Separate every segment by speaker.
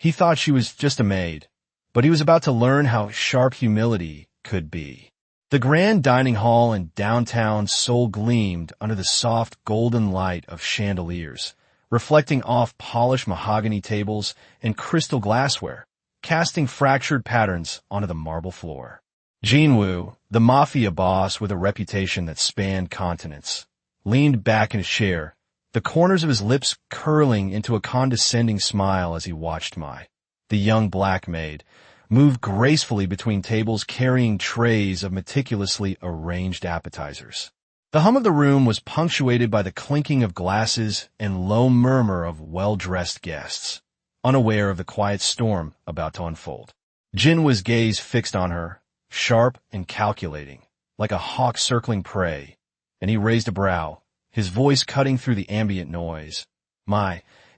Speaker 1: He thought she was just a maid, but he was about to learn how sharp humility could be. The grand dining hall in downtown Seoul gleamed under the soft golden light of chandeliers, reflecting off polished mahogany tables and crystal glassware, casting fractured patterns onto the marble floor. Jinwoo, the Mafia boss with a reputation that spanned continents, leaned back in his chair, the corners of his lips curling into a condescending smile as he watched the young black maid, move gracefully between tables carrying trays of meticulously arranged appetizers. The hum of the room was punctuated by the clinking of glasses and low murmur of well-dressed guests, unaware of the quiet storm about to unfold. Jinwoo's gaze fixed on her, sharp and calculating, like a hawk circling prey, and he raised a brow, his voice cutting through the ambient noise.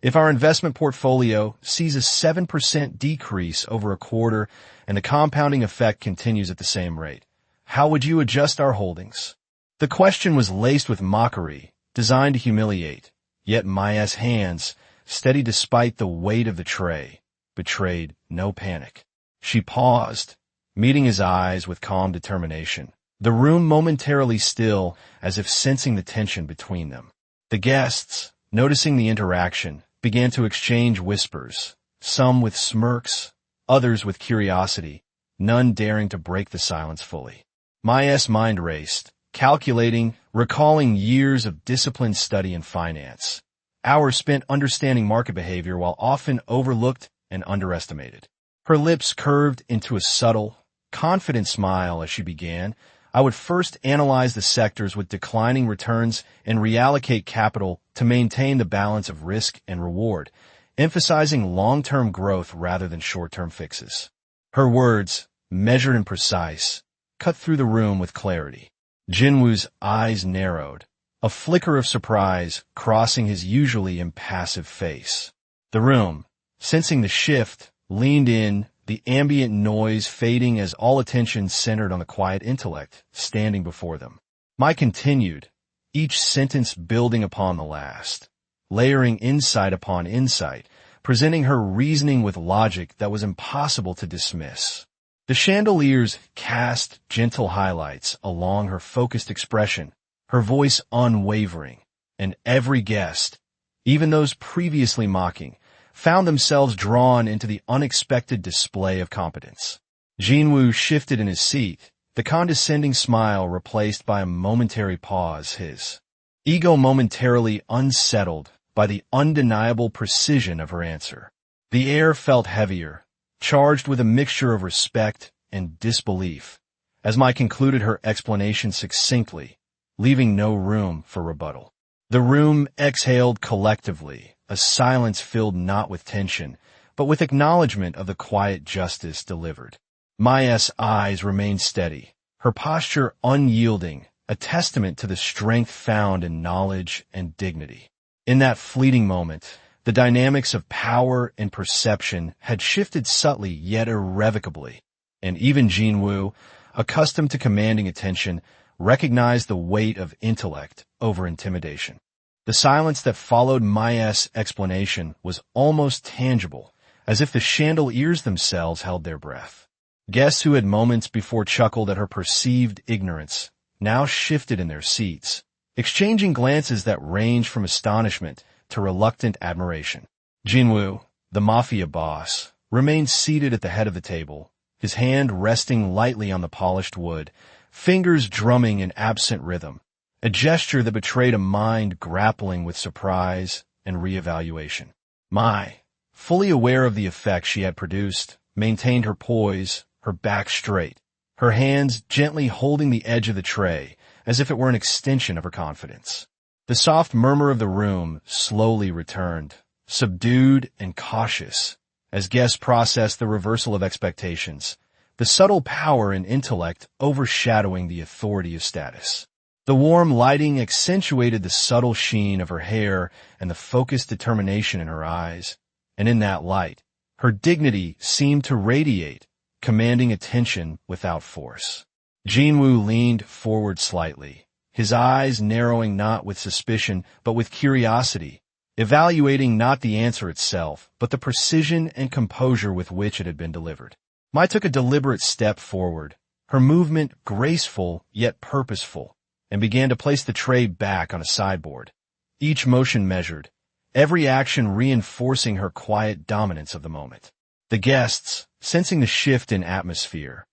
Speaker 1: If our investment portfolio sees a 7% decrease over a quarter and the compounding effect continues at the same rate, how would you adjust our holdings? The question was laced with mockery, designed to humiliate, yet Maya's hands, steady despite the weight of the tray, betrayed no panic. She paused, meeting his eyes with calm determination, the room momentarily still as if sensing the tension between them. The guests, noticing the interaction, began to exchange whispers, some with smirks, others with curiosity, none daring to break the silence fully. Maya's mind raced, calculating, recalling years of disciplined study in finance, hours spent understanding market behavior while often overlooked and underestimated. Her lips curved into a subtle, confident smile as she began. I would first analyze the sectors with declining returns and reallocate capital to maintain the balance of risk and reward, emphasizing long-term growth rather than short-term fixes. Her words, measured and precise, cut through the room with clarity. Jinwoo's eyes narrowed, a flicker of surprise crossing his usually impassive face. The room, sensing the shift, leaned in, the ambient noise fading as all attention centered on the quiet intellect standing before them. Mai continued, each sentence building upon the last, layering insight upon insight, presenting her reasoning with logic that was impossible to dismiss. The chandeliers cast gentle highlights along her focused expression, her voice unwavering, and every guest, even those previously mocking, found themselves drawn into the unexpected display of competence. Jinwoo shifted in his seat, the condescending smile replaced by a momentary pause, his ego momentarily unsettled by the undeniable precision of her answer. The air felt heavier, charged with a mixture of respect and disbelief, as Mai concluded her explanation succinctly, leaving no room for rebuttal. The room exhaled collectively, a silence filled not with tension, but with acknowledgement of the quiet justice delivered. Maya's eyes remained steady, her posture unyielding, a testament to the strength found in knowledge and dignity. In that fleeting moment, the dynamics of power and perception had shifted subtly yet irrevocably, and even Jinwoo, accustomed to commanding attention, recognized the weight of intellect over intimidation. The silence that followed Maya's explanation was almost tangible, as if the chandeliers themselves held their breath. Guests who had moments before chuckled at her perceived ignorance now shifted in their seats, exchanging glances that ranged from astonishment to reluctant admiration. Jinwoo, the Mafia boss, remained seated at the head of the table, his hand resting lightly on the polished wood, fingers drumming in absent rhythm, a gesture that betrayed a mind grappling with surprise and reevaluation. Mai, fully aware of the effect she had produced, maintained her poise, her back straight, her hands gently holding the edge of the tray, as if it were an extension of her confidence. The soft murmur of the room slowly returned, subdued and cautious, as guests processed the reversal of expectations, the subtle power and intellect overshadowing the authority of status. The warm lighting accentuated the subtle sheen of her hair and the focused determination in her eyes, and in that light, her dignity seemed to radiate, commanding attention without force. Jinwoo leaned forward slightly, his eyes narrowing not with suspicion but with curiosity, evaluating not the answer itself, but the precision and composure with which it had been delivered. Mai took a deliberate step forward, her movement graceful yet purposeful, and began to place the tray back on a sideboard. Each motion measured, every action reinforcing her quiet dominance of the moment. The guests, sensing the shift in atmosphere,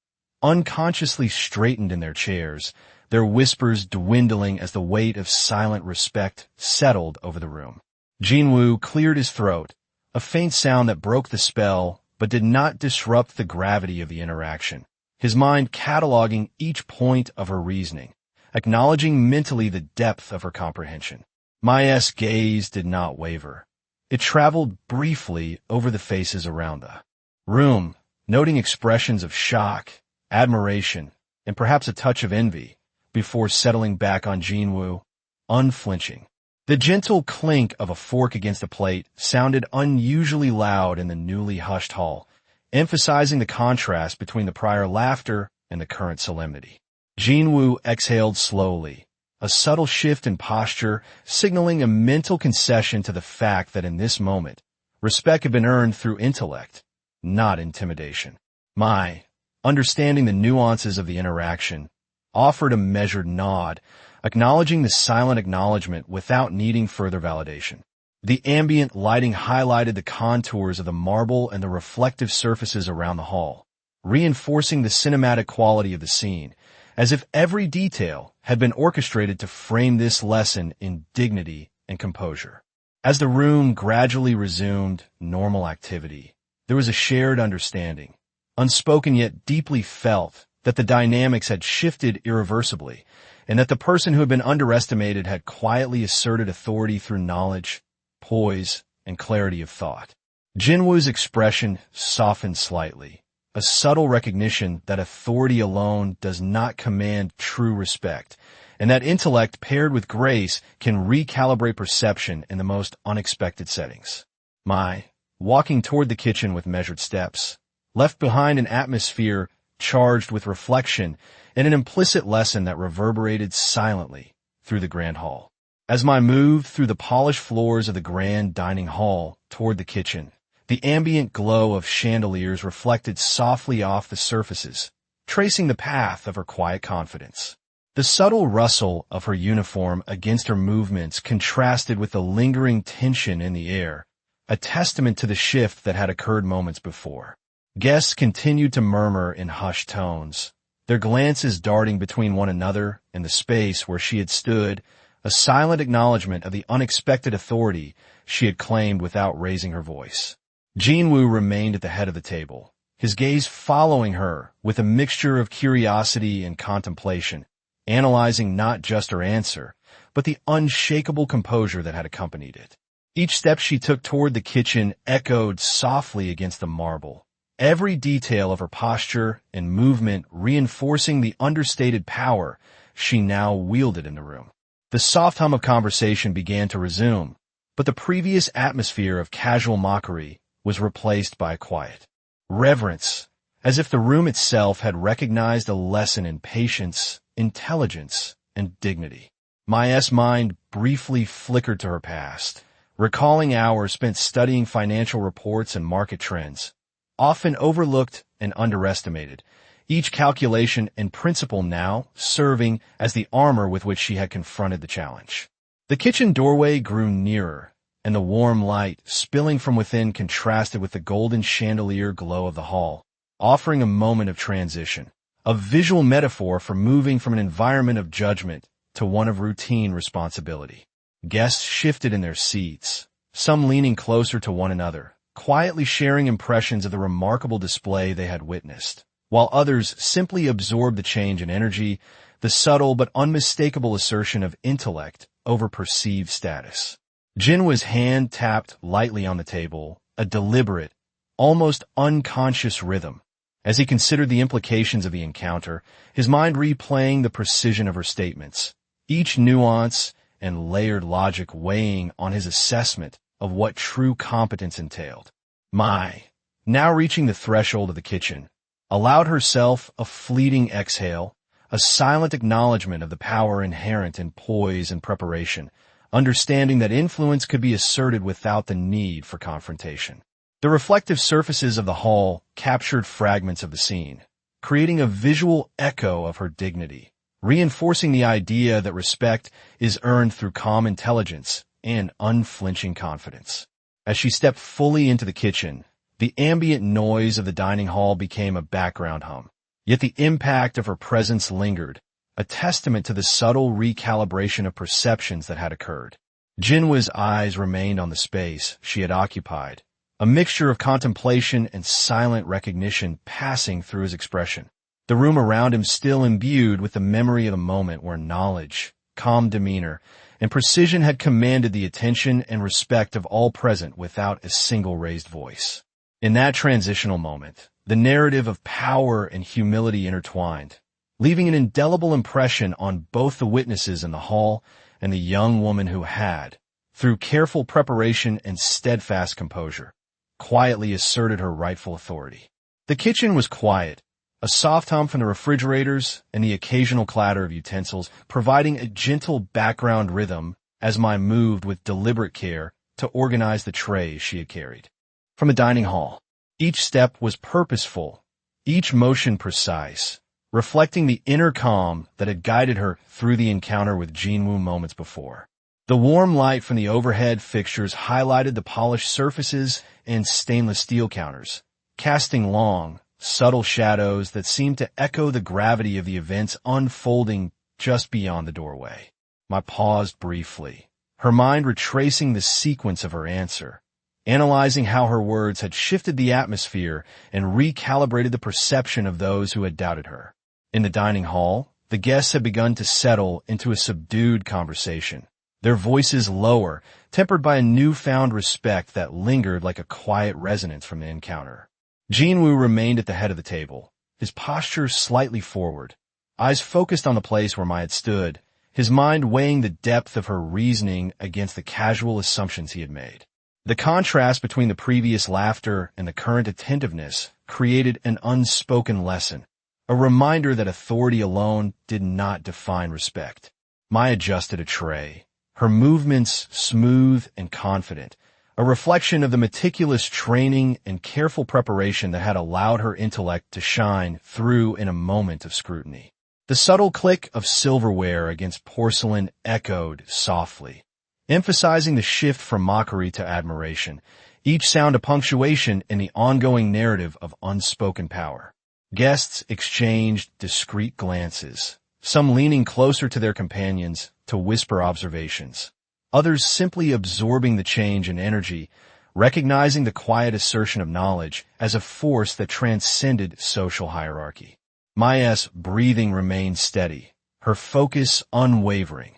Speaker 1: unconsciously straightened in their chairs, their whispers dwindling as the weight of silent respect settled over the room. Jinwoo cleared his throat, a faint sound that broke the spell but did not disrupt the gravity of the interaction, his mind cataloging each point of her reasoning, acknowledging mentally the depth of her comprehension. Mai's gaze did not waver. It traveled briefly over the faces around the room, noting expressions of shock, admiration, and perhaps a touch of envy, before settling back on Jinwoo, unflinching. The gentle clink of a fork against a plate sounded unusually loud in the newly hushed hall, emphasizing the contrast between the prior laughter and the current solemnity. Jinwoo exhaled slowly, a subtle shift in posture signaling a mental concession to the fact that in this moment, respect had been earned through intellect, not intimidation. Mai, understanding the nuances of the interaction, offered a measured nod, acknowledging the silent acknowledgement without needing further validation. The ambient lighting highlighted the contours of the marble and the reflective surfaces around the hall, reinforcing the cinematic quality of the scene, as if every detail had been orchestrated to frame this lesson in dignity and composure. As the room gradually resumed normal activity, there was a shared understanding, unspoken yet deeply felt, that the dynamics had shifted irreversibly, and that the person who had been underestimated had quietly asserted authority through knowledge, poise, and clarity of thought. Jinwoo's expression softened slightly, a subtle recognition that authority alone does not command true respect, and that intellect paired with grace can recalibrate perception in the most unexpected settings. Mai, walking toward the kitchen with measured steps, left behind an atmosphere charged with reflection and an implicit lesson that reverberated silently through the grand hall. As Mai moved through the polished floors of the grand dining hall toward the kitchen, the ambient glow of chandeliers reflected softly off the surfaces, tracing the path of her quiet confidence. The subtle rustle of her uniform against her movements contrasted with the lingering tension in the air, a testament to the shift that had occurred moments before. Guests continued to murmur in hushed tones, their glances darting between one another and the space where she had stood, a silent acknowledgement of the unexpected authority she had claimed without raising her voice. Jinwoo remained at the head of the table, his gaze following her with a mixture of curiosity and contemplation, analyzing not just her answer, but the unshakable composure that had accompanied it. Each step she took toward the kitchen echoed softly against the marble, every detail of her posture and movement reinforcing the understated power she now wielded in the room. The soft hum of conversation began to resume, but the previous atmosphere of casual mockery was replaced by quiet reverence, as if the room itself had recognized a lesson in patience, intelligence, and dignity. Mai's mind briefly flickered to her past, recalling hours spent studying financial reports and market trends, often overlooked and underestimated, each calculation and principle now serving as the armor with which she had confronted the challenge. The kitchen doorway grew nearer, and the warm light spilling from within contrasted with the golden chandelier glow of the hall, offering a moment of transition, a visual metaphor for moving from an environment of judgment to one of routine responsibility. Guests shifted in their seats, some leaning closer to one another, quietly sharing impressions of the remarkable display they had witnessed, while others simply absorbed the change in energy, the subtle but unmistakable assertion of intellect over perceived status. Jinwoo's hand tapped lightly on the table, a deliberate, almost unconscious rhythm. As he considered the implications of the encounter, his mind replaying the precision of her statements, each nuance and layered logic weighing on his assessment of what true competence entailed. Mai, now reaching the threshold of the kitchen, allowed herself a fleeting exhale, a silent acknowledgement of the power inherent in poise and preparation, understanding that influence could be asserted without the need for confrontation. The reflective surfaces of the hall captured fragments of the scene, creating a visual echo of her dignity, reinforcing the idea that respect is earned through calm intelligence and unflinching confidence. As she stepped fully into the kitchen, the ambient noise of the dining hall became a background hum. Yet the impact of her presence lingered, a testament to the subtle recalibration of perceptions that had occurred. Jinwoo's eyes remained on the space she had occupied, a mixture of contemplation and silent recognition passing through his expression. The room around him still imbued with the memory of the moment where knowledge, calm demeanor, and precision had commanded the attention and respect of all present without a single raised voice. In that transitional moment, the narrative of power and humility intertwined, leaving an indelible impression on both the witnesses in the hall and the young woman who had, through careful preparation and steadfast composure, quietly asserted her rightful authority. The kitchen was quiet, a soft hum from the refrigerators and the occasional clatter of utensils providing a gentle background rhythm as Mai moved with deliberate care to organize the trays she had carried. From the dining hall, each step was purposeful, each motion precise, reflecting the inner calm that had guided her through the encounter with Jinwoo moments before. The warm light from the overhead fixtures highlighted the polished surfaces and stainless steel counters, casting long, subtle shadows that seemed to echo the gravity of the events unfolding just beyond the doorway. Mai paused briefly, her mind retracing the sequence of her answer, analyzing how her words had shifted the atmosphere and recalibrated the perception of those who had doubted her. In the dining hall, the guests had begun to settle into a subdued conversation, their voices lower, tempered by a newfound respect that lingered like a quiet resonance from the encounter. Jinwoo remained at the head of the table, his posture slightly forward, eyes focused on the place where Mai had stood, his mind weighing the depth of her reasoning against the casual assumptions he had made. The contrast between the previous laughter and the current attentiveness created an unspoken lesson, a reminder that authority alone did not define respect. Mai adjusted a tray, her movements smooth and confident, a reflection of the meticulous training and careful preparation that had allowed her intellect to shine through in a moment of scrutiny. The subtle click of silverware against porcelain echoed softly, emphasizing the shift from mockery to admiration, each sound a punctuation in the ongoing narrative of unspoken power. Guests exchanged discreet glances, some leaning closer to their companions to whisper observations, others simply absorbing the change in energy, recognizing the quiet assertion of knowledge as a force that transcended social hierarchy. Mai's breathing remained steady, her focus unwavering,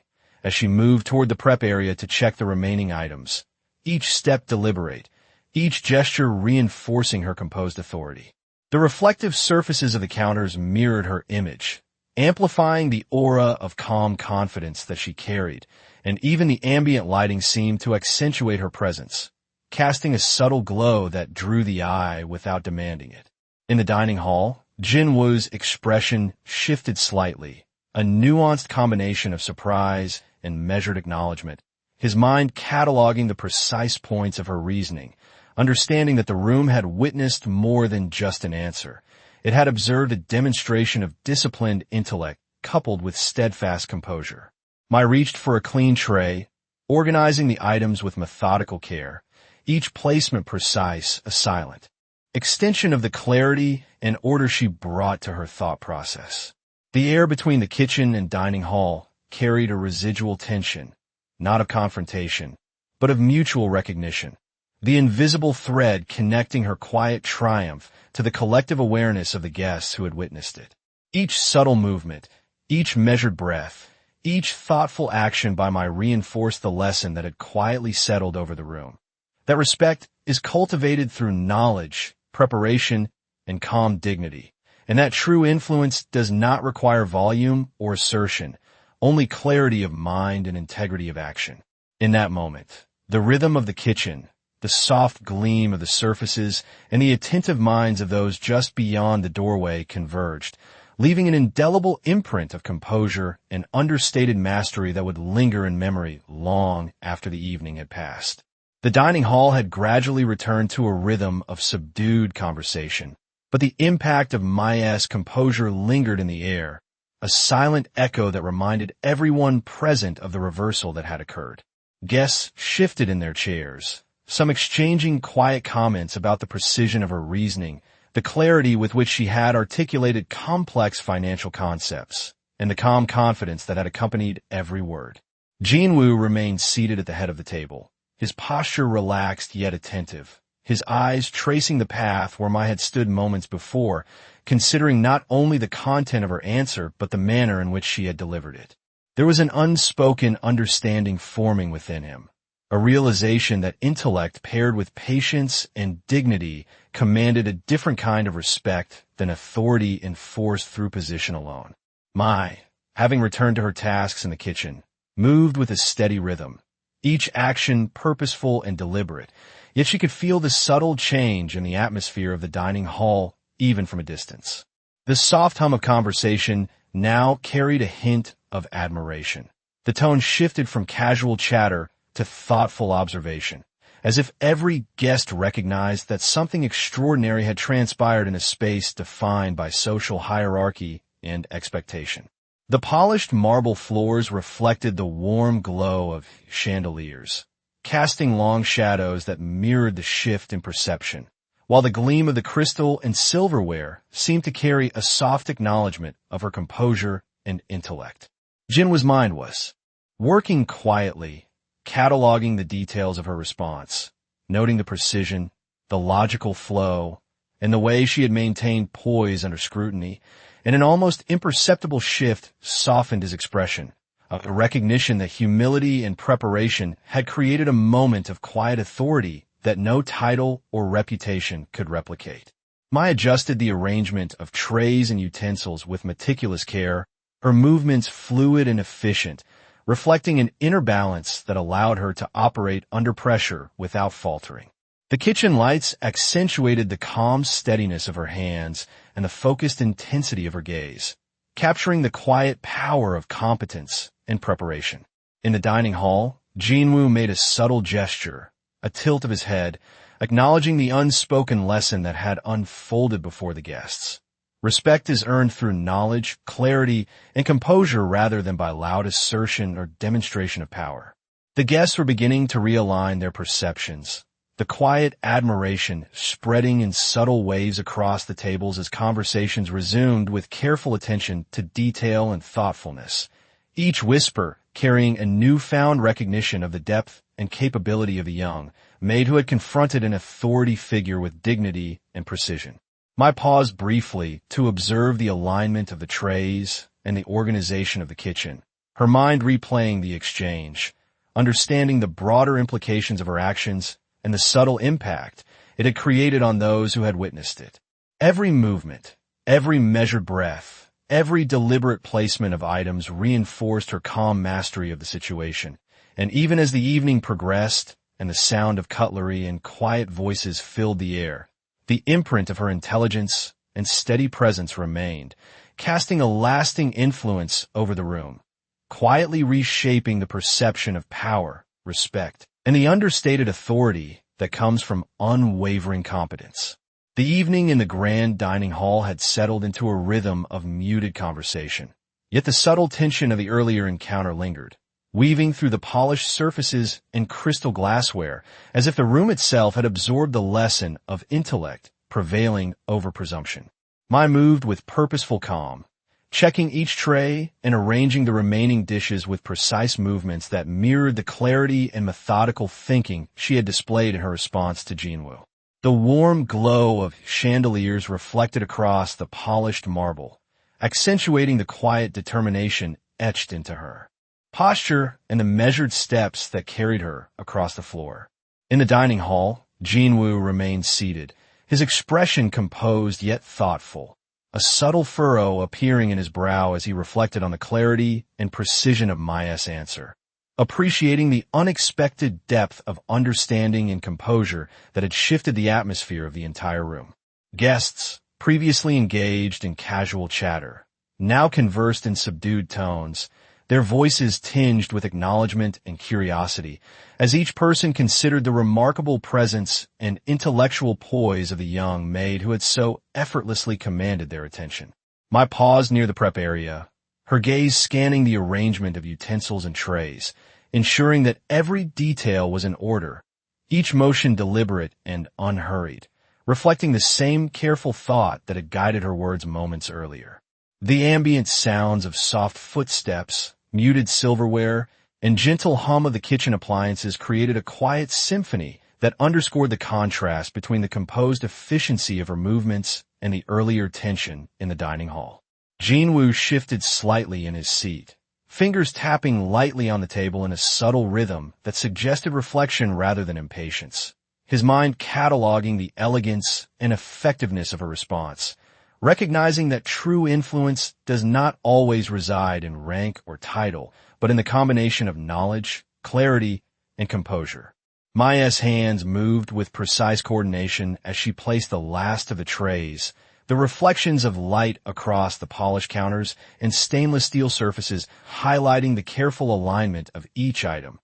Speaker 1: as she moved toward the prep area to check the remaining items, each step deliberate, each gesture reinforcing her composed authority. The reflective surfaces of the counters mirrored her image, amplifying the aura of calm confidence that she carried, and even the ambient lighting seemed to accentuate her presence, casting a subtle glow that drew the eye without demanding it. In the dining hall, Jinwoo's expression shifted slightly, a nuanced combination of surprise and measured acknowledgement, his mind cataloging the precise points of her reasoning, understanding that the room had witnessed more than just an answer. It had observed a demonstration of disciplined intellect coupled with steadfast composure. Mai reached for a clean tray, organizing the items with methodical care, each placement precise, a silent extension of the clarity and order she brought to her thought process. The air between the kitchen and dining hall carried a residual tension, not of confrontation, but of mutual recognition, the invisible thread connecting her quiet triumph to the collective awareness of the guests who had witnessed it. Each subtle movement, each measured breath, each thoughtful action by Mai reinforced the lesson that had quietly settled over the room. That respect is cultivated through knowledge, preparation, and calm dignity, and that true influence does not require volume or assertion, only clarity of mind and integrity of action. In that moment, the rhythm of the kitchen, the soft gleam of the surfaces, and the attentive minds of those just beyond the doorway converged, leaving an indelible imprint of composure and understated mastery that would linger in memory long after the evening had passed. The dining hall had gradually returned to a rhythm of subdued conversation, but the impact of Maya's composure lingered in the air, a silent echo that reminded everyone present of the reversal that had occurred. Guests shifted in their chairs, some exchanging quiet comments about the precision of her reasoning, the clarity with which she had articulated complex financial concepts, and the calm confidence that had accompanied every word. Jinwoo remained seated at the head of the table, his posture relaxed yet attentive, his eyes tracing the path where Mai had stood moments before, considering not only the content of her answer but the manner in which she had delivered it. There was an unspoken understanding forming within him, a realization that intellect paired with patience and dignity commanded a different kind of respect than authority enforced through position alone. Mai, having returned to her tasks in the kitchen, moved with a steady rhythm, each action purposeful and deliberate, yet she could feel the subtle change in the atmosphere of the dining hall even from a distance. The soft hum of conversation now carried a hint of admiration. The tone shifted from casual chatter to thoughtful observation, as if every guest recognized that something extraordinary had transpired in a space defined by social hierarchy and expectation. The polished marble floors reflected the warm glow of chandeliers, casting long shadows that mirrored the shift in perception, while the gleam of the crystal and silverware seemed to carry a soft acknowledgement of her composure and intellect. Jinwoo's mind was working quietly, cataloging the details of her response, noting the precision, the logical flow, and the way she had maintained poise under scrutiny, and an almost imperceptible shift softened his expression, a recognition that humility and preparation had created a moment of quiet authority that no title or reputation could replicate. Mai adjusted the arrangement of trays and utensils with meticulous care, her movements fluid and efficient, reflecting an inner balance that allowed her to operate under pressure without faltering. The kitchen lights accentuated the calm steadiness of her hands and the focused intensity of her gaze, capturing the quiet power of competence and preparation. In the dining hall, Jinwoo made a subtle gesture, a tilt of his head, acknowledging the unspoken lesson that had unfolded before the guests. Respect is earned through knowledge, clarity, and composure rather than by loud assertion or demonstration of power. The guests were beginning to realign their perceptions, the quiet admiration spreading in subtle waves across the tables as conversations resumed with careful attention to detail and thoughtfulness, each whisper carrying a newfound recognition of the depth and capability of the young Maid who had confronted an authority figure with dignity and precision. Mai paused briefly to observe the alignment of the trays and the organization of the kitchen, her mind replaying the exchange, understanding the broader implications of her actions and the subtle impact it had created on those who had witnessed it. Every movement, every measured breath, every deliberate placement of items reinforced her calm mastery of the situation, and even as the evening progressed and the sound of cutlery and quiet voices filled the air, the imprint of her intelligence and steady presence remained, casting a lasting influence over the room, quietly reshaping the perception of power, respect, and the understated authority that comes from unwavering competence. The evening in the grand dining hall had settled into a rhythm of muted conversation, yet the subtle tension of the earlier encounter lingered, weaving through the polished surfaces and crystal glassware as if the room itself had absorbed the lesson of intellect prevailing over presumption. Mai moved with purposeful calm, checking each tray and arranging the remaining dishes with precise movements that mirrored the clarity and methodical thinking she had displayed in her response to Jinwoo. The warm glow of chandeliers reflected across the polished marble, accentuating the quiet determination etched into her posture and the measured steps that carried her across the floor. In the dining hall, Jinwoo remained seated, his expression composed yet thoughtful, a subtle furrow appearing in his brow as he reflected on the clarity and precision of Maya's answer, appreciating the unexpected depth of understanding and composure that had shifted the atmosphere of the entire room. Guests, previously engaged in casual chatter, now conversed in subdued tones, their voices tinged with acknowledgement and curiosity, as each person considered the remarkable presence and intellectual poise of the young maid who had so effortlessly commanded their attention. I paused near the prep area, her gaze scanning the arrangement of utensils and trays, ensuring that every detail was in order, each motion deliberate and unhurried, reflecting the same careful thought that had guided her words moments earlier. The ambient sounds of soft footsteps, muted silverware, and gentle hum of the kitchen appliances created a quiet symphony that underscored the contrast between the composed efficiency of her movements and the earlier tension in the dining hall. Jinwoo shifted slightly in his seat, fingers tapping lightly on the table in a subtle rhythm that suggested reflection rather than impatience, his mind cataloging the elegance and effectiveness of her response, recognizing that true influence does not always reside in rank or title, but in the combination of knowledge, clarity, and composure. Maya's hands moved with precise coordination as she placed the last of the trays, the reflections of light across the polished counters and stainless steel surfaces highlighting the careful alignment of each item,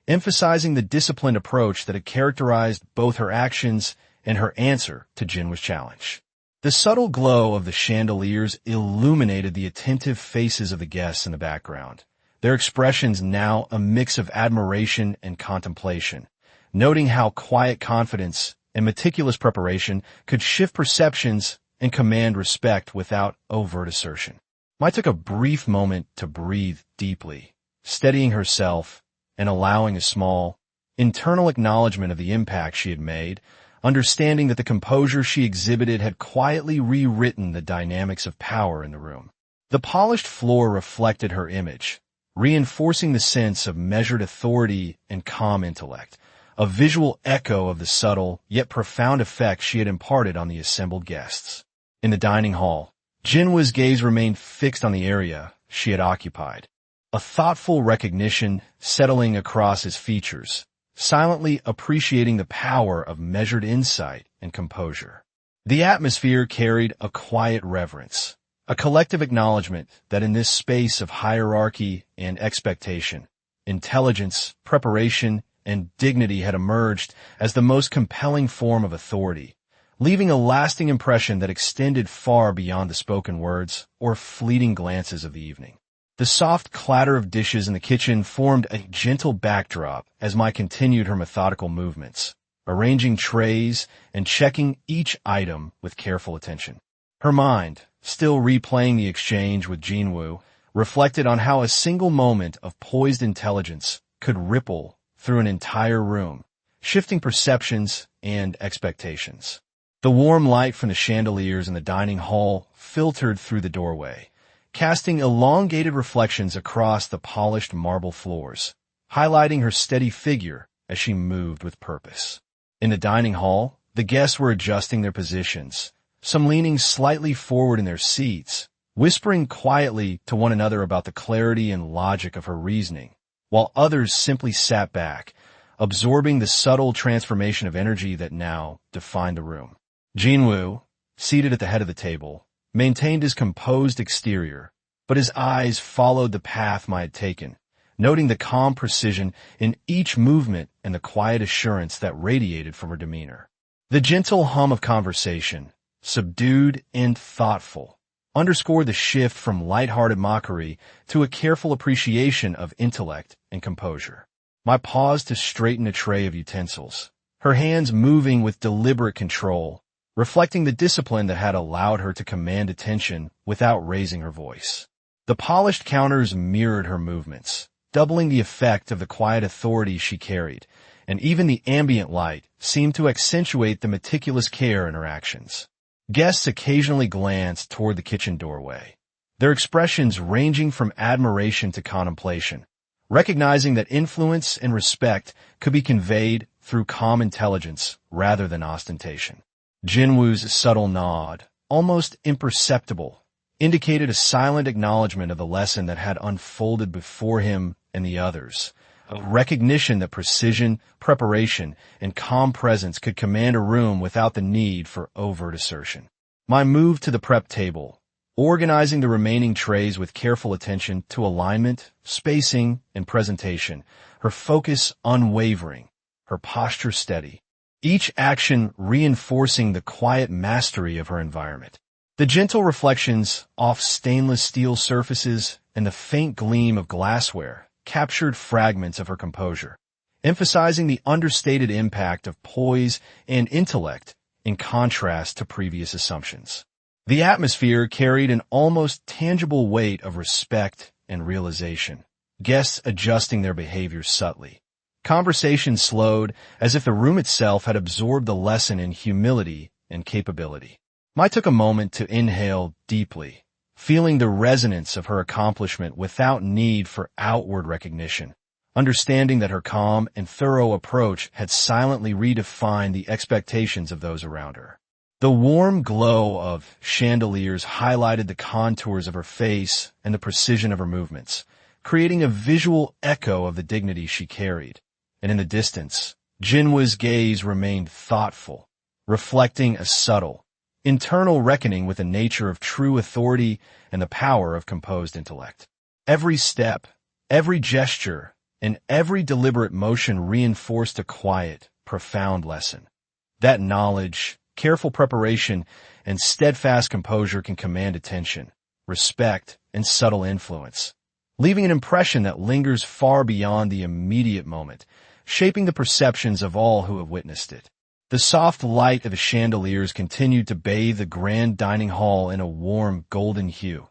Speaker 1: emphasizing the disciplined approach that had characterized both her actions and her answer to Jinwoo's challenge. The subtle glow of the chandeliers illuminated the attentive faces of the guests in the background, their expressions now a mix of admiration and contemplation, noting how quiet confidence and meticulous preparation could shift perceptions and command respect without overt assertion. Mai took a brief moment to breathe deeply, steadying herself and allowing a small, internal acknowledgement of the impact she had made, understanding that the composure she exhibited had quietly rewritten the dynamics of power in the room. The polished floor reflected her image, reinforcing the sense of measured authority and calm intellect, a visual echo of the subtle yet profound effect she had imparted on the assembled guests. In the dining hall, Jinwoo's gaze remained fixed on the area she had occupied, a thoughtful recognition settling across his features, silently appreciating the power of measured insight and composure. The atmosphere carried a quiet reverence, a collective acknowledgement that in this space of hierarchy and expectation, intelligence, preparation, and dignity had emerged as the most compelling form of authority, leaving a lasting impression that extended far beyond the spoken words or fleeting glances of the evening. The soft clatter of dishes in the kitchen formed a gentle backdrop as Mai continued her methodical movements, arranging trays and checking each item with careful attention. Her mind, still replaying the exchange with Jinwoo, reflected on how a single moment of poised intelligence could ripple through an entire room, shifting perceptions and expectations. The warm light from the chandeliers in the dining hall filtered through the doorway, casting elongated reflections across the polished marble floors, highlighting her steady figure as she moved with purpose. In the dining hall, the guests were adjusting their positions, some leaning slightly forward in their seats, whispering quietly to one another about the clarity and logic of her reasoning, while others simply sat back, absorbing the subtle transformation of energy that now defined the room. Jinwoo, seated at the head of the table, maintained his composed exterior, but his eyes followed the path Mai had taken, noting the calm precision in each movement and the quiet assurance that radiated from her demeanor. The gentle hum of conversation, subdued and thoughtful, underscored the shift from light-hearted mockery to a careful appreciation of intellect and composure. Mai paused to straighten a tray of utensils, her hands moving with deliberate control, reflecting the discipline that had allowed her to command attention without raising her voice. The polished counters mirrored her movements, doubling the effect of the quiet authority she carried, and even the ambient light seemed to accentuate the meticulous care in her actions. Guests occasionally glanced toward the kitchen doorway, their expressions ranging from admiration to contemplation, recognizing that influence and respect could be conveyed through calm intelligence rather than ostentation. Jinwoo's subtle nod, almost imperceptible, indicated a silent acknowledgement of the lesson that had unfolded before him and the others, a recognition that precision, preparation, and calm presence could command a room without the need for overt assertion. Mai moved to the prep table, organizing the remaining trays with careful attention to alignment, spacing, and presentation, her focus unwavering, her posture steady. Each action reinforcing the quiet mastery of her environment. The gentle reflections off stainless steel surfaces and the faint gleam of glassware captured fragments of her composure, emphasizing the understated impact of poise and intellect in contrast to previous assumptions. The atmosphere carried an almost tangible weight of respect and realization, guests adjusting their behavior subtly. Conversation slowed as if the room itself had absorbed the lesson in humility and capability. I took a moment to inhale deeply, feeling the resonance of her accomplishment without need for outward recognition, understanding that her calm and thorough approach had silently redefined the expectations of those around her. The warm glow of chandeliers highlighted the contours of her face and the precision of her movements, creating a visual echo of the dignity she carried. And in the distance, Jinwoo's gaze remained thoughtful, reflecting a subtle, internal reckoning with the nature of true authority and the power of composed intellect. Every step, every gesture, and every deliberate motion reinforced a quiet, profound lesson. That knowledge, careful preparation, and steadfast composure can command attention, respect, and subtle influence, leaving an impression that lingers far beyond the immediate moment, shaping the perceptions of all who have witnessed it. The soft light of the chandeliers continued to bathe the grand dining hall in a warm golden hue,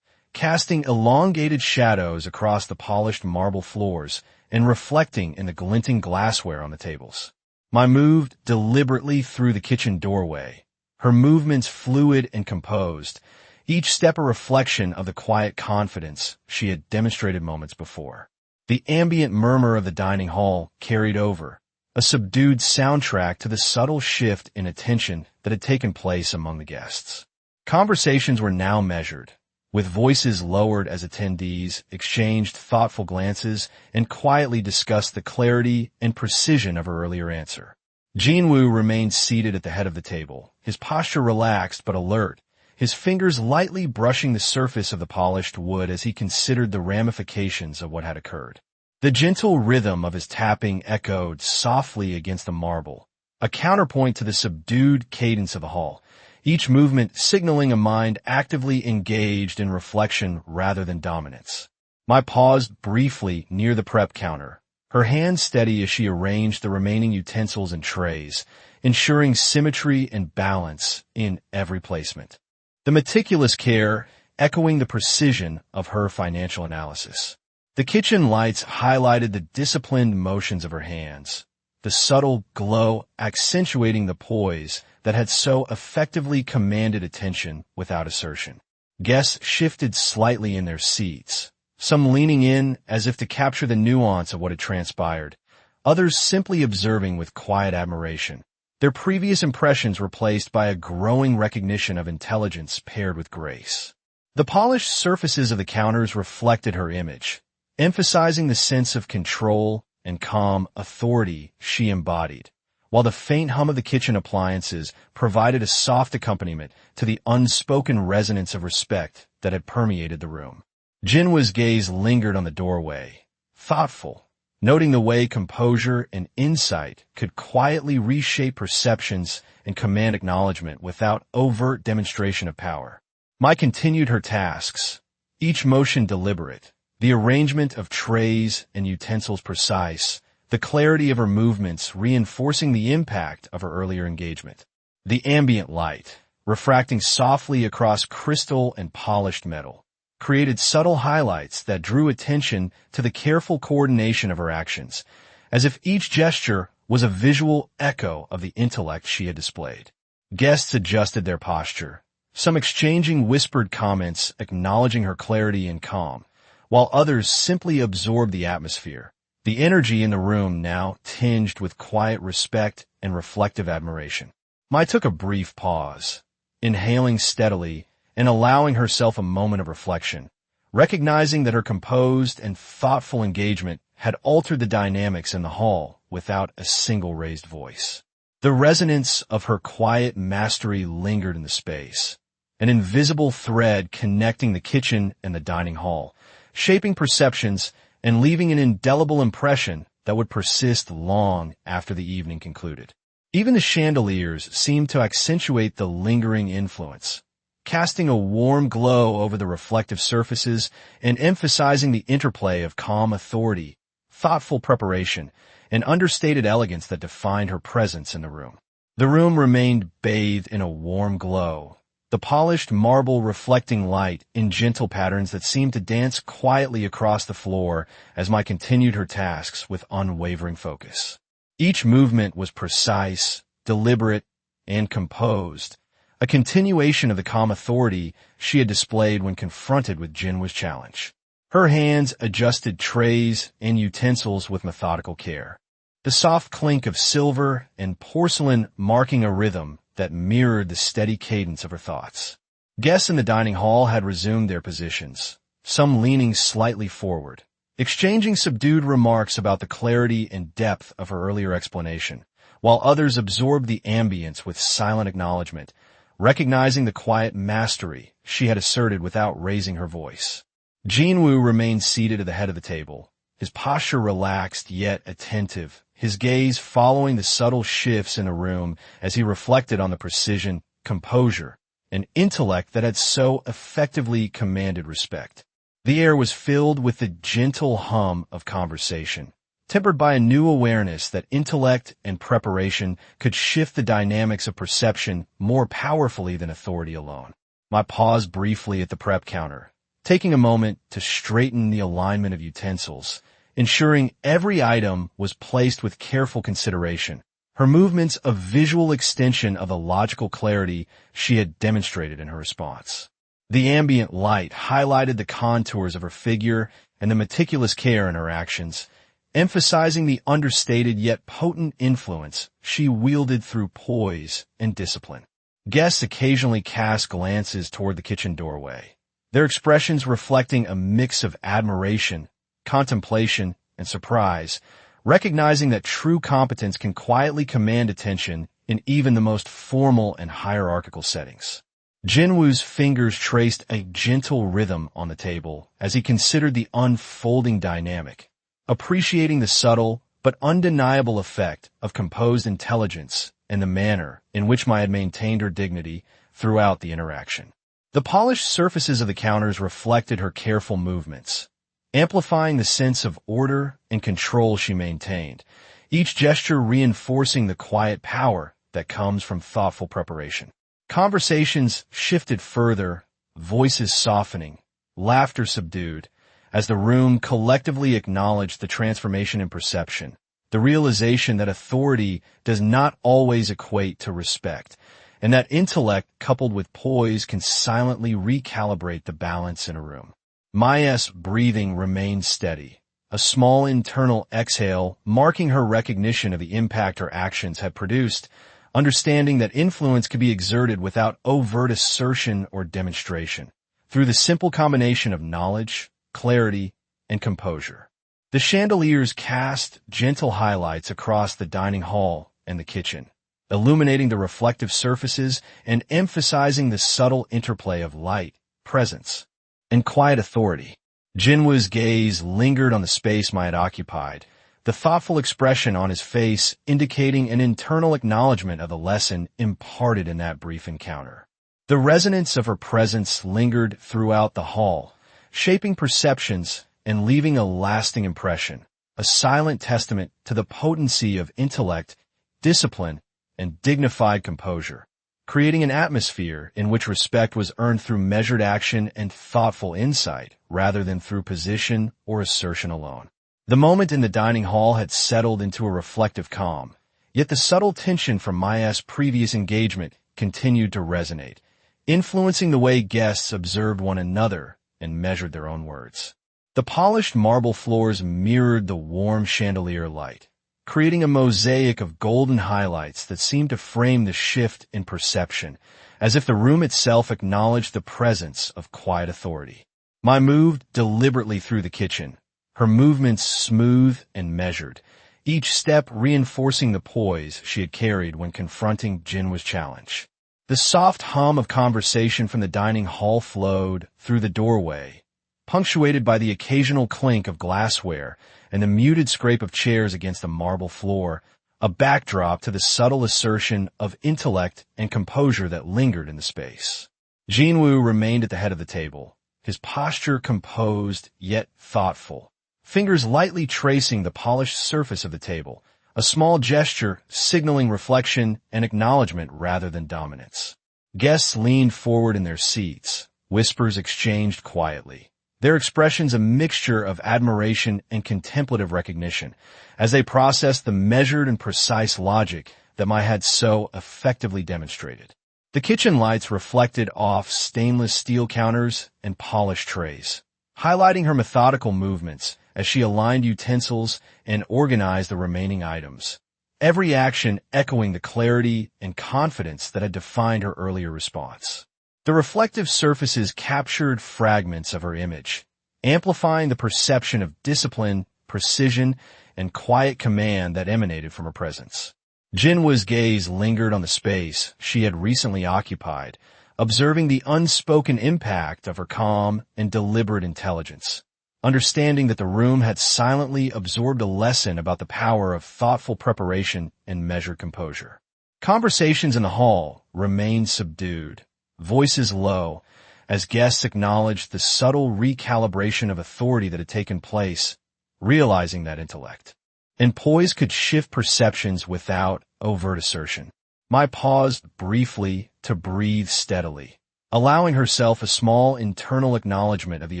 Speaker 1: casting elongated shadows across the polished marble floors and reflecting in the glinting glassware on the tables. I moved deliberately through the kitchen doorway, her movements fluid and composed, each step a reflection of the quiet confidence she had demonstrated moments before. The ambient murmur of the dining hall carried over, a subdued soundtrack to the subtle shift in attention that had taken place among the guests. Conversations were now measured, with voices lowered as attendees exchanged thoughtful glances and quietly discussed the clarity and precision of her earlier answer. Jinwoo remained seated at the head of the table, his posture relaxed but alert, his fingers lightly brushing the surface of the polished wood as he considered the ramifications of what had occurred. The gentle rhythm of his tapping echoed softly against the marble, a counterpoint to the subdued cadence of the hall, each movement signaling a mind actively engaged in reflection rather than dominance. I paused briefly near the prep counter, her hand steady as she arranged the remaining utensils and trays, ensuring symmetry and balance in every placement. The meticulous care echoing the precision of her financial analysis. The kitchen lights highlighted the disciplined motions of her hands, the subtle glow accentuating the poise that had so effectively commanded attention without assertion. Guests shifted slightly in their seats, some leaning in as if to capture the nuance of what had transpired, others simply observing with quiet admiration, their previous impressions replaced by a growing recognition of intelligence paired with grace. The polished surfaces of the counters reflected her image, emphasizing the sense of control and calm authority she embodied, while the faint hum of the kitchen appliances provided a soft accompaniment to the unspoken resonance of respect that had permeated the room. Jinwoo's gaze lingered on the doorway, thoughtful, noting the way composure and insight could quietly reshape perceptions and command acknowledgement without overt demonstration of power. Mai continued her tasks, each motion deliberate, the arrangement of trays and utensils precise, the clarity of her movements reinforcing the impact of her earlier engagement. The ambient light, refracting softly across crystal and polished metal, created subtle highlights that drew attention to the careful coordination of her actions, as if each gesture was a visual echo of the intellect she had displayed. Guests adjusted their posture, some exchanging whispered comments acknowledging her clarity and calm, while others simply absorbed the atmosphere, the energy in the room now tinged with quiet respect and reflective admiration. Mai took a brief pause, inhaling steadily and allowing herself a moment of reflection, recognizing that her composed and thoughtful engagement had altered the dynamics in the hall without a single raised voice. The resonance of her quiet mastery lingered in the space, an invisible thread connecting the kitchen and the dining hall, shaping perceptions and leaving an indelible impression that would persist long after the evening concluded. Even the chandeliers seemed to accentuate the lingering influence, casting a warm glow over the reflective surfaces and emphasizing the interplay of calm authority, thoughtful preparation, and understated elegance that defined her presence in the room. The room remained bathed in a warm glow, the polished marble reflecting light in gentle patterns that seemed to dance quietly across the floor as I continued her tasks with unwavering focus. Each movement was precise, deliberate, and composed, a continuation of the calm authority she had displayed when confronted with Jinwoo's challenge. Her hands adjusted trays and utensils with methodical care, the soft clink of silver and porcelain marking a rhythm that mirrored the steady cadence of her thoughts. Guests in the dining hall had resumed their positions, some leaning slightly forward, exchanging subdued remarks about the clarity and depth of her earlier explanation, while others absorbed the ambience with silent acknowledgement, recognizing the quiet mastery she had asserted without raising her voice. Jinwoo remained seated at the head of the table, his posture relaxed yet attentive, his gaze following the subtle shifts in the room as he reflected on the precision, composure, and intellect that had so effectively commanded respect. The air was filled with the gentle hum of conversation, tempered by a new awareness that intellect and preparation could shift the dynamics of perception more powerfully than authority alone. I paused briefly at the prep counter, taking a moment to straighten the alignment of utensils, ensuring every item was placed with careful consideration, her movements a visual extension of the logical clarity she had demonstrated in her response. The ambient light highlighted the contours of her figure and the meticulous care in her actions, emphasizing the understated yet potent influence she wielded through poise and discipline. Guests occasionally cast glances toward the kitchen doorway, their expressions reflecting a mix of admiration, contemplation, and surprise, recognizing that true competence can quietly command attention in even the most formal and hierarchical settings. Jinwoo's fingers traced a gentle rhythm on the table as he considered the unfolding dynamic, appreciating the subtle but undeniable effect of composed intelligence and the manner in which I had maintained her dignity throughout the interaction. The polished surfaces of the counters reflected her careful movements, amplifying the sense of order and control she maintained, each gesture reinforcing the quiet power that comes from thoughtful preparation. Conversations shifted further, voices softening, laughter subdued, as the room collectively acknowledged the transformation in perception, the realization that authority does not always equate to respect, and that intellect coupled with poise can silently recalibrate the balance in a room. Maya's breathing remained steady, a small internal exhale marking her recognition of the impact her actions had produced, understanding that influence could be exerted without overt assertion or demonstration, through the simple combination of knowledge, clarity, and composure. The chandeliers cast gentle highlights across the dining hall and the kitchen, illuminating the reflective surfaces and emphasizing the subtle interplay of light, presence, and quiet authority. Jinwoo's gaze lingered on the space I had occupied, the thoughtful expression on his face indicating an internal acknowledgement of the lesson imparted in that brief encounter. The resonance of her presence lingered throughout the hall, shaping perceptions and leaving a lasting impression, a silent testament to the potency of intellect, discipline, and dignified composure, creating an atmosphere in which respect was earned through measured action and thoughtful insight rather than through position or assertion alone. The moment in the dining hall had settled into a reflective calm, yet the subtle tension from Maya's previous engagement continued to resonate, influencing the way guests observed one another and measured their own words. The polished marble floors mirrored the warm chandelier light, creating a mosaic of golden highlights that seemed to frame the shift in perception, as if the room itself acknowledged the presence of quiet authority. I moved deliberately through the kitchen, her movements smooth and measured, each step reinforcing the poise she had carried when confronting Jinwoo's challenge. The soft hum of conversation from the dining hall flowed through the doorway, punctuated by the occasional clink of glassware and the muted scrape of chairs against the marble floor, a backdrop to the subtle assertion of intellect and composure that lingered in the space. Jinwoo remained at the head of the table, his posture composed yet thoughtful, fingers lightly tracing the polished surface of the table, a small gesture signaling reflection and acknowledgement rather than dominance. Guests leaned forward in their seats, whispers exchanged quietly, their expressions a mixture of admiration and contemplative recognition, as they processed the measured and precise logic that Mai had so effectively demonstrated. The kitchen lights reflected off stainless steel counters and polished trays, highlighting her methodical movements as she aligned utensils and organized the remaining items, every action echoing the clarity and confidence that had defined her earlier response. The reflective surfaces captured fragments of her image, amplifying the perception of discipline, precision, and quiet command that emanated from her presence. Jinwoo's gaze lingered on the space she had recently occupied, observing the unspoken impact of her calm and deliberate intelligence, understanding that the room had silently absorbed a lesson about the power of thoughtful preparation and measured composure. Conversations in the hall remained subdued, voices low, as guests acknowledged the subtle recalibration of authority that had taken place, realizing that intellect and poise could shift perceptions without overt assertion. Mai paused briefly to breathe steadily, allowing herself a small internal acknowledgement of the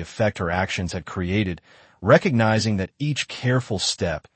Speaker 1: effect her actions had created, recognizing that each careful step,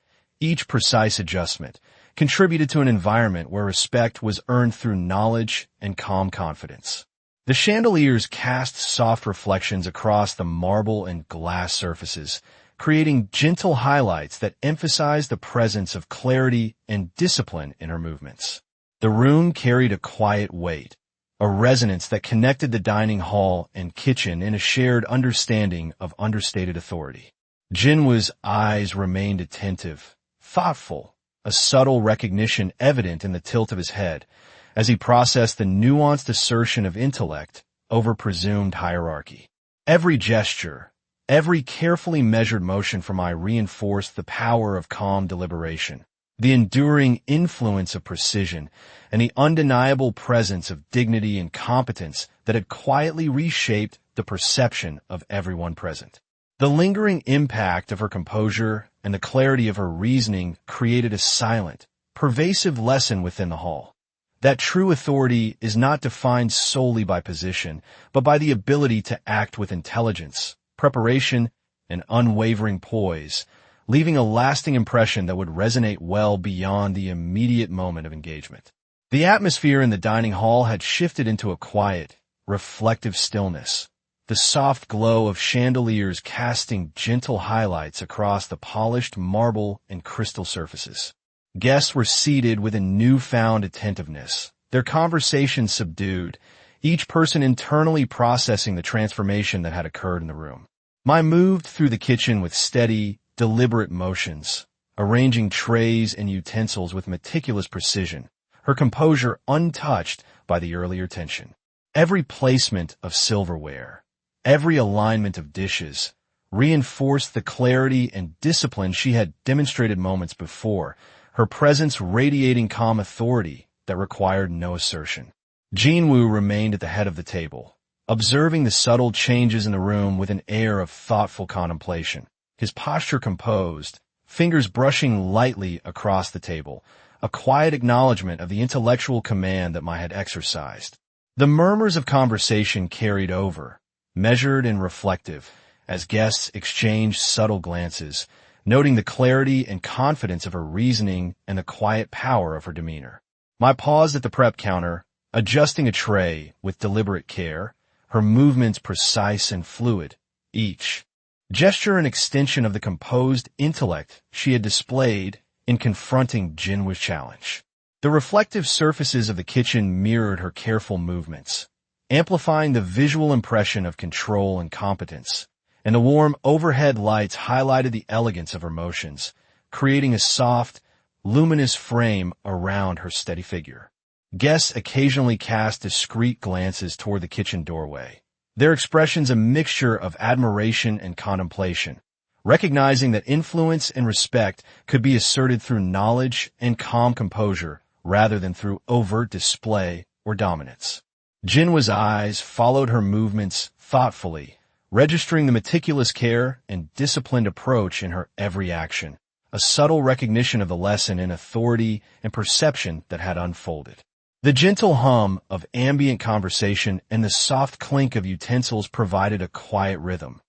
Speaker 1: each precise adjustment, contributed to an environment where respect was earned through knowledge and calm confidence. The chandeliers cast soft reflections across the marble and glass surfaces, creating gentle highlights that emphasized the presence of clarity and discipline in her movements. The room carried a quiet weight, a resonance that connected the dining hall and kitchen in a shared understanding of understated authority. Jinwoo's eyes remained attentive, thoughtful, a subtle recognition evident in the tilt of his head, as he processed the nuanced assertion of intellect over presumed hierarchy. Every gesture, every carefully measured motion from Mai reinforced the power of calm deliberation, the enduring influence of precision, and the undeniable presence of dignity and competence that had quietly reshaped the perception of everyone present. The lingering impact of her composure and the clarity of her reasoning created a silent, pervasive lesson within the hall. That true authority is not defined solely by position, but by the ability to act with intelligence, preparation, and unwavering poise, leaving a lasting impression that would resonate well beyond the immediate moment of engagement. The atmosphere in the dining hall had shifted into a quiet, reflective stillness, the soft glow of chandeliers casting gentle highlights across the polished marble and crystal surfaces. Guests were seated with a newfound attentiveness, their conversations subdued, each person internally processing the transformation that had occurred in the room. Mai moved through the kitchen with steady, deliberate motions, arranging trays and utensils with meticulous precision, her composure untouched by the earlier tension. Every placement of silverware, every alignment of dishes, reinforced the clarity and discipline she had demonstrated moments before, her presence radiating calm authority that required no assertion. Jinwoo remained at the head of the table, observing the subtle changes in the room with an air of thoughtful contemplation, his posture composed, fingers brushing lightly across the table, a quiet acknowledgement of the intellectual command that Mai had exercised. The murmurs of conversation carried over, measured and reflective, as guests exchanged subtle glances, noting the clarity and confidence of her reasoning and the quiet power of her demeanor. Mai paused at the prep counter, adjusting a tray with deliberate care, her movements precise and fluid, each gesture an extension of the composed intellect she had displayed in confronting Jinwoo's challenge. The reflective surfaces of the kitchen mirrored her careful movements, amplifying the visual impression of control and competence, and the warm overhead lights highlighted the elegance of her motions, creating a soft, luminous frame around her steady figure. Guests occasionally cast discreet glances toward the kitchen doorway, their expressions a mixture of admiration and contemplation, recognizing that influence and respect could be asserted through knowledge and calm composure rather than through overt display or dominance. Jinwa's eyes followed her movements thoughtfully, registering the meticulous care and disciplined approach in her every action, a subtle recognition of the lesson in authority and perception that had unfolded. The gentle hum of ambient conversation and the soft clink of utensils provided a quiet rhythm,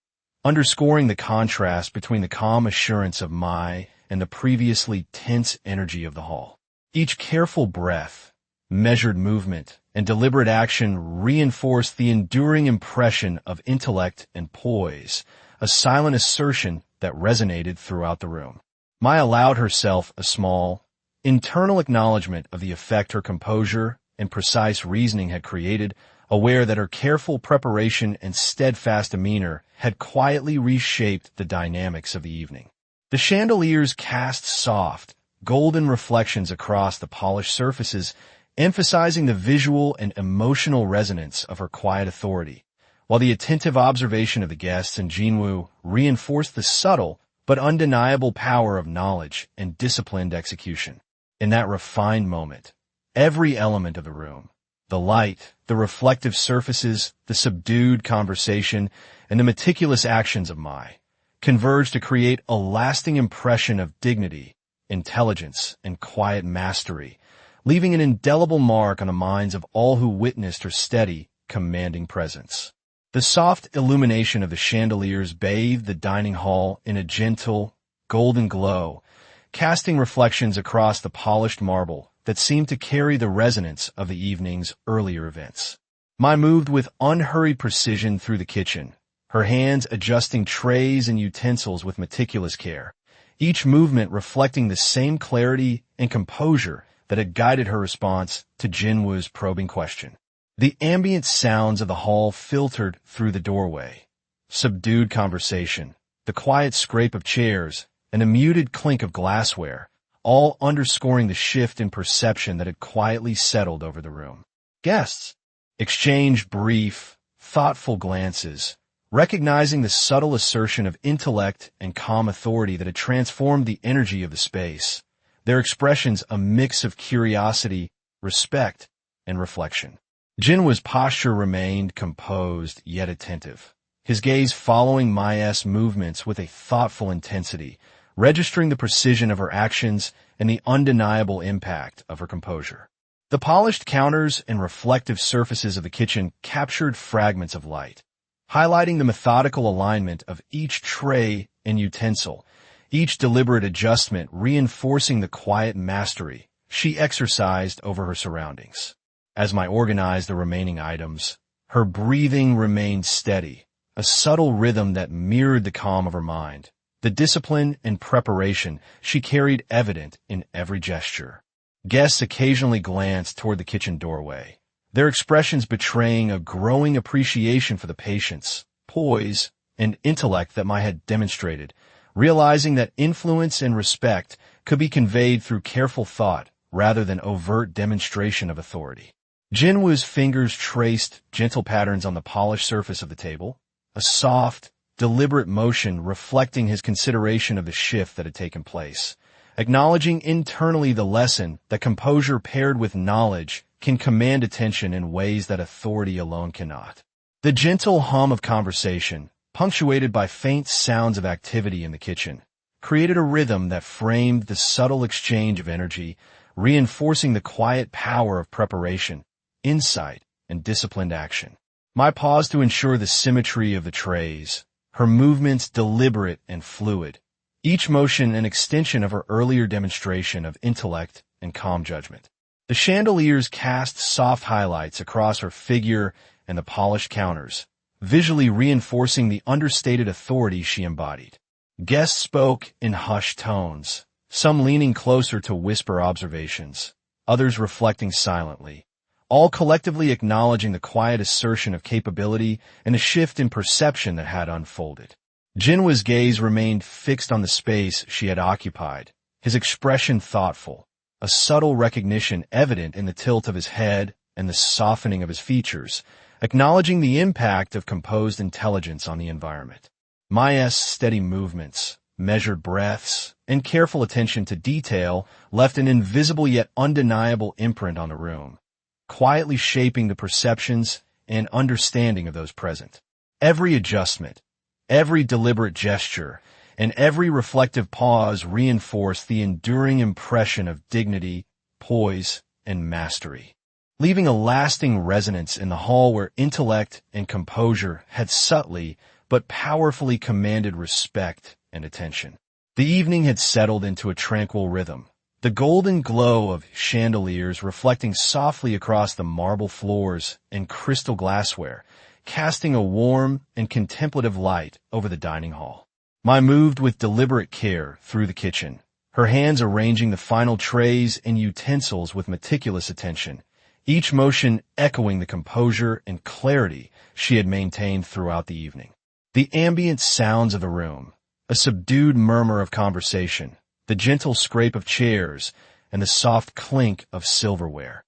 Speaker 1: underscoring the contrast between the calm assurance of Mai and the previously tense energy of the hall. Each careful breath, measured movement, and deliberate action reinforced the enduring impression of intellect and poise, a silent assertion that resonated throughout the room. Mai allowed herself a small, internal acknowledgement of the effect her composure and precise reasoning had created, aware that her careful preparation and steadfast demeanor had quietly reshaped the dynamics of the evening. The chandeliers cast soft, golden reflections across the polished surfaces, emphasizing the visual and emotional resonance of her quiet authority, while the attentive observation of the guests and Jinwoo reinforced the subtle but undeniable power of knowledge and disciplined execution. In that refined moment, every element of the room, the light, the reflective surfaces, the subdued conversation, and the meticulous actions of Mai, converged to create a lasting impression of dignity, intelligence, and quiet mastery, leaving an indelible mark on the minds of all who witnessed her steady, commanding presence. The soft illumination of the chandeliers bathed the dining hall in a gentle, golden glow, casting reflections across the polished marble that seemed to carry the resonance of the evening's earlier events. Mai moved with unhurried precision through the kitchen, her hands adjusting trays and utensils with meticulous care, each movement reflecting the same clarity and composure that had guided her response to Jinwoo's probing question. The ambient sounds of the hall filtered through the doorway. Subdued conversation, the quiet scrape of chairs, and a muted clink of glassware, all underscoring the shift in perception that had quietly settled over the room. Guests exchanged brief, thoughtful glances, recognizing the subtle assertion of intellect and calm authority that had transformed the energy of the space, their expressions a mix of curiosity, respect, and reflection. Jinwa's posture remained composed yet attentive, his gaze following Mai's movements with a thoughtful intensity, registering the precision of her actions and the undeniable impact of her composure. The polished counters and reflective surfaces of the kitchen captured fragments of light, highlighting the methodical alignment of each tray and utensil, each deliberate adjustment reinforcing the quiet mastery she exercised over her surroundings. As Mai organized the remaining items, her breathing remained steady, a subtle rhythm that mirrored the calm of her mind. The discipline and preparation she carried evident in every gesture. Guests occasionally glanced toward the kitchen doorway, their expressions betraying a growing appreciation for the patience, poise, and intellect that Mai had demonstrated, realizing that influence and respect could be conveyed through careful thought rather than overt demonstration of authority. Jinwoo's fingers traced gentle patterns on the polished surface of the table, a soft, deliberate motion reflecting his consideration of the shift that had taken place, acknowledging internally the lesson that composure paired with knowledge can command attention in ways that authority alone cannot. The gentle hum of conversation, punctuated by faint sounds of activity in the kitchen, created a rhythm that framed the subtle exchange of energy, reinforcing the quiet power of preparation, insight, and disciplined action. Mai paused to ensure the symmetry of the trays, her movements deliberate and fluid, each motion an extension of her earlier demonstration of intellect and calm judgment. The chandeliers cast soft highlights across her figure and the polished counters, visually reinforcing the understated authority she embodied. Guests spoke in hushed tones, some leaning closer to whisper observations, others reflecting silently, all collectively acknowledging the quiet assertion of capability and the shift in perception that had unfolded. Jinwa's gaze remained fixed on the space she had occupied, his expression thoughtful, a subtle recognition evident in the tilt of his head and the softening of his features, acknowledging the impact of composed intelligence on the environment. Maya's steady movements, measured breaths, and careful attention to detail left an invisible yet undeniable imprint on the room, quietly shaping the perceptions and understanding of those present. Every adjustment, every deliberate gesture, and every reflective pause reinforced the enduring impression of dignity, poise, and mastery, leaving a lasting resonance in the hall where intellect and composure had subtly but powerfully commanded respect and attention. The evening had settled into a tranquil rhythm, the golden glow of chandeliers reflecting softly across the marble floors and crystal glassware, casting a warm and contemplative light over the dining hall. Mai moved with deliberate care through the kitchen, her hands arranging the final trays and utensils with meticulous attention, each motion echoing the composure and clarity she had maintained throughout the evening. The ambient sounds of the room, a subdued murmur of conversation, the gentle scrape of chairs, and the soft clink of silverware,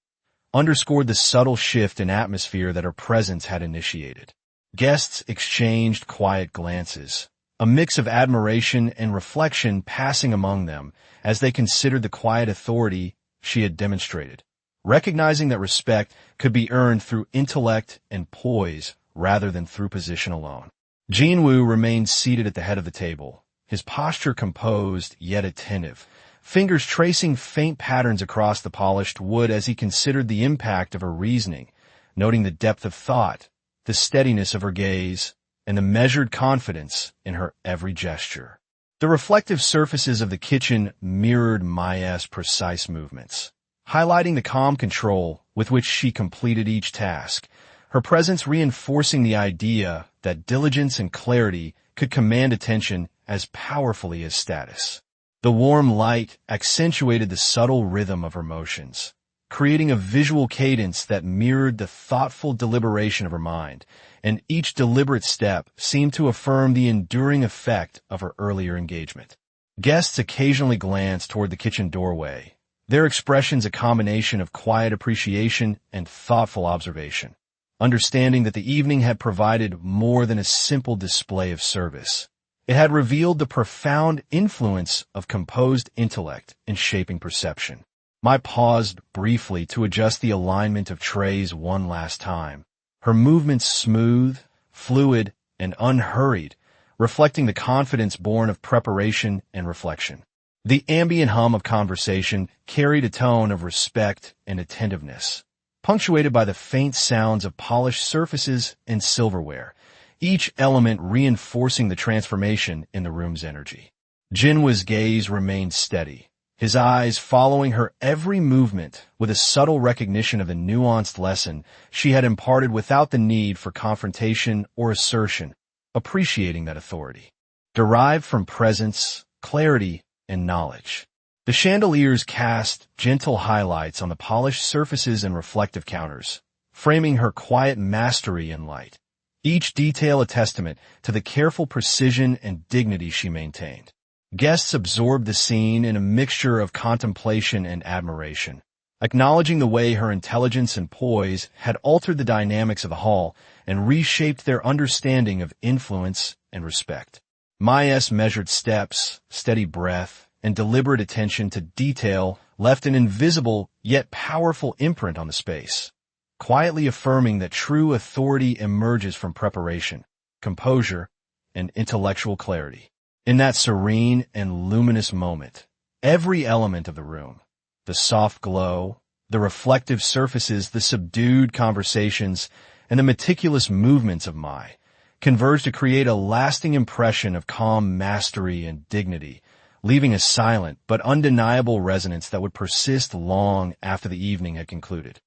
Speaker 1: underscored the subtle shift in atmosphere that her presence had initiated. Guests exchanged quiet glances, a mix of admiration and reflection passing among them as they considered the quiet authority she had demonstrated, recognizing that respect could be earned through intellect and poise rather than through position alone. Jinwoo remained seated at the head of the table, his posture composed yet attentive, fingers tracing faint patterns across the polished wood as he considered the impact of her reasoning, noting the depth of thought, the steadiness of her gaze, and the measured confidence in her every gesture. The reflective surfaces of the kitchen mirrored Maya's precise movements, highlighting the calm control with which she completed each task, her presence reinforcing the idea that diligence and clarity could command attention as powerfully as status. The warm light accentuated the subtle rhythm of her motions, creating a visual cadence that mirrored the thoughtful deliberation of her mind, and each deliberate step seemed to affirm the enduring effect of her earlier engagement. Guests occasionally glanced toward the kitchen doorway, their expressions a combination of quiet appreciation and thoughtful observation, understanding that the evening had provided more than a simple display of service. It had revealed the profound influence of composed intellect in shaping perception. Mai paused briefly to adjust the alignment of trays one last time, her movements smooth, fluid, and unhurried, reflecting the confidence born of preparation and reflection. The ambient hum of conversation carried a tone of respect and attentiveness, punctuated by the faint sounds of polished surfaces and silverware, each element reinforcing the transformation in the room's energy. Jinwa's gaze remained steady, his eyes following her every movement with a subtle recognition of the nuanced lesson she had imparted without the need for confrontation or assertion, appreciating that authority, derived from presence, clarity, and knowledge. The chandeliers cast gentle highlights on the polished surfaces and reflective counters, framing her quiet mastery in light, each detail a testament to the careful precision and dignity she maintained. Guests absorbed the scene in a mixture of contemplation and admiration, acknowledging the way her intelligence and poise had altered the dynamics of the hall and reshaped their understanding of influence and respect. Maya's measured steps, steady breath, and deliberate attention to detail left an invisible yet powerful imprint on the space, quietly affirming that true authority emerges from preparation, composure, and intellectual clarity. In that serene and luminous moment, every element of the room, the soft glow, the reflective surfaces, the subdued conversations, and the meticulous movements of Mai, converged to create a lasting impression of calm mastery and dignity, leaving a silent but undeniable resonance that would persist long after the evening had concluded.